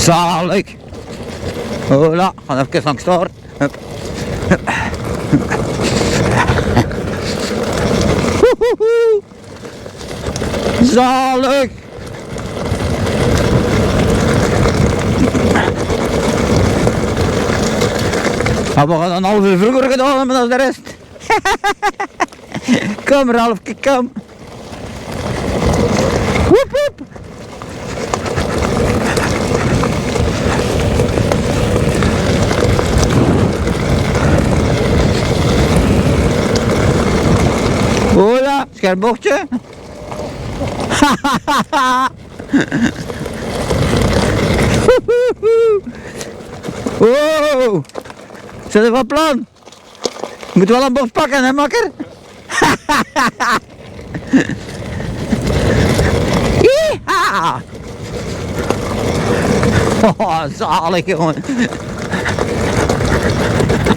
Zalig. Hola, gaan even langs daar. Hup. Hup. Woehoehoe. Zalig. Maar we gaan een half uur vroeger gedaan hebben dan de rest. Kom Ralf, kom. Woep woep. Hola, scherp bochtje. Wow. Zit er van plan? Moet wel een bocht pakken, hè makker? Yeeha! Oh, zalig jongen.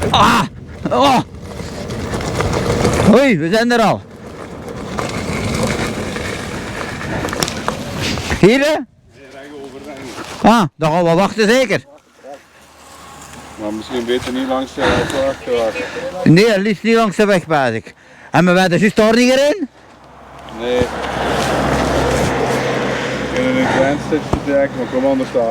Ah, oh. Hoi, we zijn er al. Hier hè? Ah, dan gaan we wachten zeker. Maar misschien beter niet langs de weg te wachten. Nee, liefst niet langs de weg, baas ik. En we werden juist daar niet in? Nee. We kunnen een klein stukje trekken, maar kom anders staan.